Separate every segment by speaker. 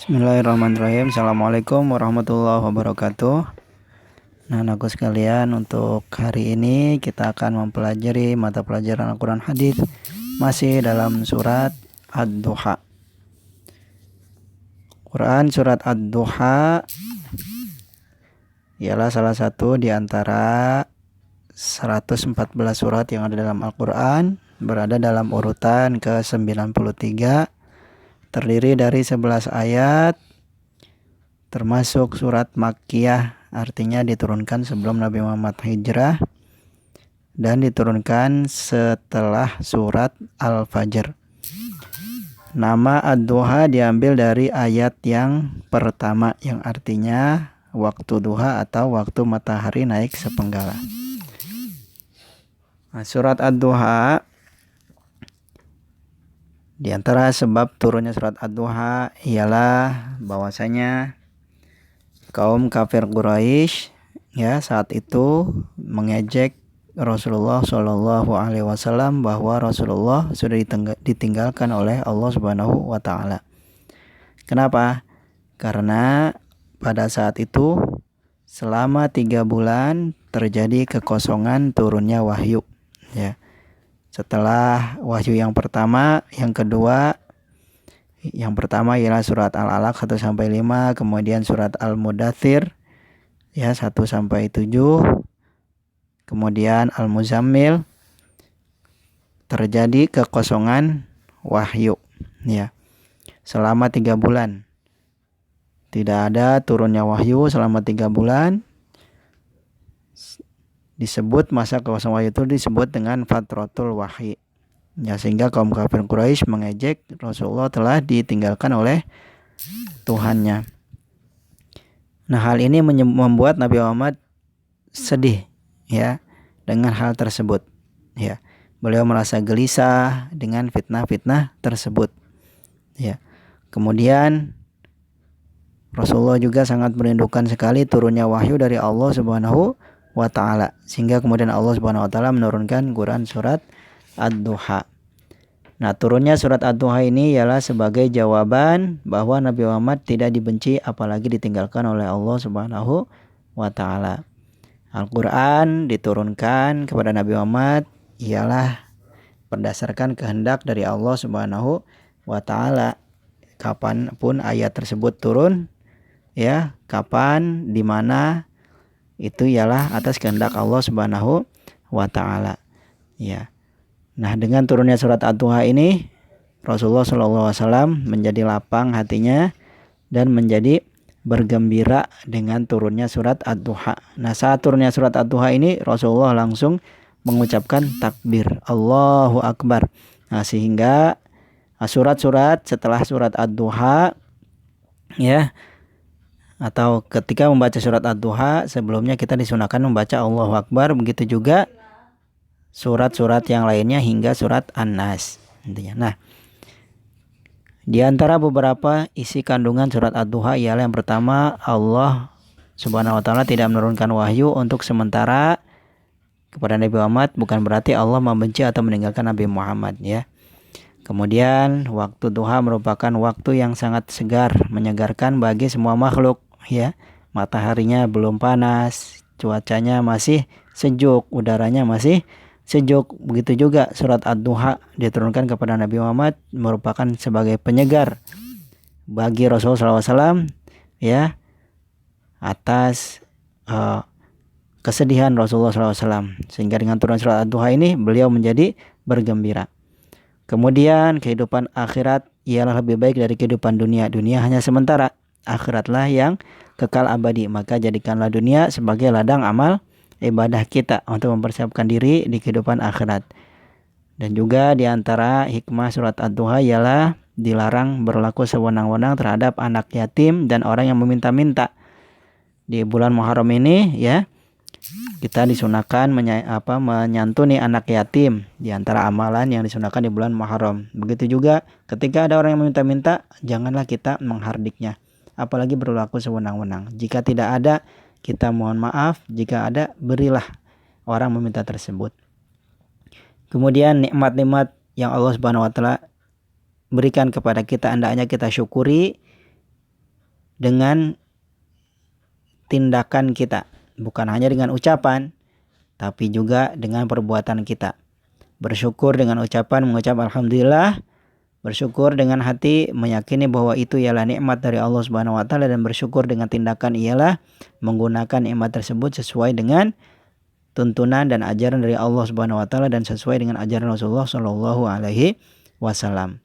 Speaker 1: Bismillahirrahmanirrahim. Assalamualaikum warahmatullahi wabarakatuh. Nah, anakku sekalian, untuk hari ini kita akan mempelajari mata pelajaran Al-Quran Hadis masih dalam surat Ad-Duha. Quran surat Ad-Duha ialah salah satu di antara 114 surat yang ada dalam Al-Quran, berada dalam urutan ke-93, terdiri dari 11 ayat, termasuk surat Makkiyah, artinya diturunkan sebelum Nabi Muhammad hijrah dan diturunkan setelah surat Al-Fajr. Nama Ad-Duha diambil dari ayat yang pertama, yang artinya waktu duha atau waktu matahari naik sepenggala. Nah, surat Ad-Duha, di antara sebab turunnya surat Ad-Duha ialah bahwasanya kaum kafir Quraisy saat itu mengejek Rasulullah Shallallahu Alaihi Wasallam bahwa Rasulullah sudah ditinggalkan oleh Allah Subhanahu Wa Taala. Kenapa? Karena pada saat itu selama 3 bulan terjadi kekosongan turunnya wahyu. Setelah wahyu yang pertama, yang kedua, yang pertama ialah surat Al-Alaq 1-5, kemudian surat Al-Mudaththir 1-7, kemudian Al-Muzammil, terjadi kekosongan wahyu selama 3 bulan. Tidak ada turunnya wahyu selama 3 bulan. Disebut masa kekosongan wahyu itu disebut dengan Fatratul Wahyi. Sehingga kaum kafir Quraisy mengejek Rasulullah telah ditinggalkan oleh Tuhannya. Nah, hal ini membuat Nabi Muhammad sedih dengan hal tersebut. Beliau merasa gelisah dengan fitnah-fitnah tersebut. Kemudian Rasulullah juga sangat merindukan sekali turunnya wahyu dari Allah Subhanahu wa Ta'ala, sehingga kemudian Allah Subhanahu wa Ta'ala menurunkan Quran surat Ad-Duha. Nah, turunnya surat Ad-Duha ini ialah sebagai jawaban bahwa Nabi Muhammad tidak dibenci apalagi ditinggalkan oleh Allah Subhanahu wa Ta'ala. Al-Quran diturunkan kepada Nabi Muhammad ialah berdasarkan kehendak dari Allah Subhanahu wa Ta'ala. Kapanpun ayat tersebut turun, kapan, di mana, itu ialah atas kehendak Allah Subhanahu wa Ta'ala. Nah, dengan turunnya surat Ad-Duha ini, Rasulullah SAW menjadi lapang hatinya dan menjadi bergembira dengan turunnya surat Ad-Duha. Nah, saat turunnya surat Ad-Duha ini, Rasulullah langsung mengucapkan takbir, Allahu Akbar. Nah, sehingga surat-surat setelah surat Ad-Duha atau ketika membaca surat Ad-Duha, sebelumnya kita disunahkan membaca Allahu Akbar. Begitu juga surat-surat yang lainnya hingga surat An-Nas. Nah, di antara beberapa isi kandungan surat Ad-Duha ialah yang pertama, Allah Subhanahu wa Ta'ala tidak menurunkan wahyu untuk sementara kepada Nabi Muhammad, bukan berarti Allah membenci atau meninggalkan Nabi Muhammad. Kemudian waktu duha merupakan waktu yang sangat segar, menyegarkan bagi semua makhluk. Mataharinya belum panas, cuacanya masih sejuk, udaranya masih sejuk. Begitu juga surat Ad-Duha diturunkan kepada Nabi Muhammad merupakan sebagai penyegar bagi Rasulullah SAW atas kesedihan Rasulullah SAW. Sehingga dengan turun surat Ad-Duha ini beliau menjadi bergembira. Kemudian kehidupan akhirat ialah lebih baik dari kehidupan dunia. Dunia hanya sementara, akhiratlah yang kekal abadi. Maka jadikanlah dunia sebagai ladang amal ibadah kita untuk mempersiapkan diri di kehidupan akhirat. Dan juga di antara hikmah surat Ad-Duha ialah dilarang berlaku sewenang-wenang terhadap anak yatim dan orang yang meminta-minta. Di bulan Muharram ini kita disunahkan menyantuni anak yatim, di antara amalan yang disunahkan di bulan Muharram. Begitu juga ketika ada orang yang meminta-minta, janganlah kita menghardiknya, apalagi berlaku sewenang-wenang. Jika tidak ada, kita mohon maaf. Jika ada, berilah orang meminta tersebut. Kemudian nikmat-nikmat yang Allah Subhanahu wa Ta'ala berikan kepada kita hendaknya kita syukuri dengan tindakan kita, bukan hanya dengan ucapan, tapi juga dengan perbuatan kita. Bersyukur dengan ucapan mengucap alhamdulillah, bersyukur dengan hati meyakini bahwa itu ialah nikmat dari Allah Subhanahu wa taala, dan bersyukur dengan tindakan ialah menggunakan nikmat tersebut sesuai dengan tuntunan dan ajaran dari Allah Subhanahu wa taala dan sesuai dengan ajaran Rasulullah Shallallahu alaihi wasallam.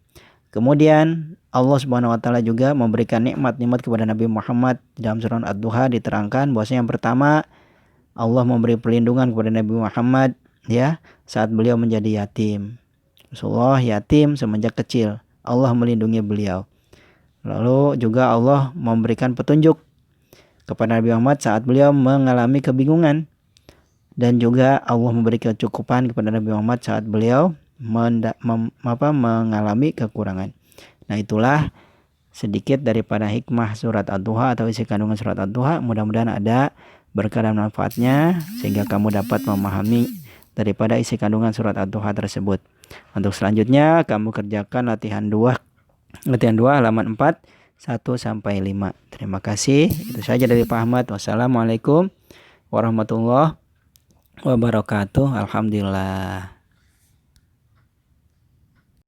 Speaker 1: Kemudian Allah Subhanahu wa taala juga memberikan nikmat-nikmat kepada Nabi Muhammad. Dalam surah Ad-Duha diterangkan bahwasanya yang pertama, Allah memberi perlindungan kepada Nabi Muhammad ya saat beliau menjadi yatim. Rasulullah yatim semenjak kecil, Allah melindungi beliau. Lalu juga Allah memberikan petunjuk kepada Nabi Muhammad saat beliau mengalami kebingungan, dan juga Allah memberi kecukupan kepada Nabi Muhammad saat beliau mengalami kekurangan. Nah, itulah sedikit daripada hikmah surat Ad-Duha atau isi kandungan surat Ad-Duha. Mudah-mudahan ada berkah dan manfaatnya sehingga kamu dapat memahami daripada isi kandungan surat Ad-Duha tersebut. Untuk selanjutnya kamu kerjakan latihan 2 halaman 4 1-5. Terima kasih. Itu saja dari Pak Ahmad. Wassalamualaikum warahmatullahi wabarakatuh. Alhamdulillah.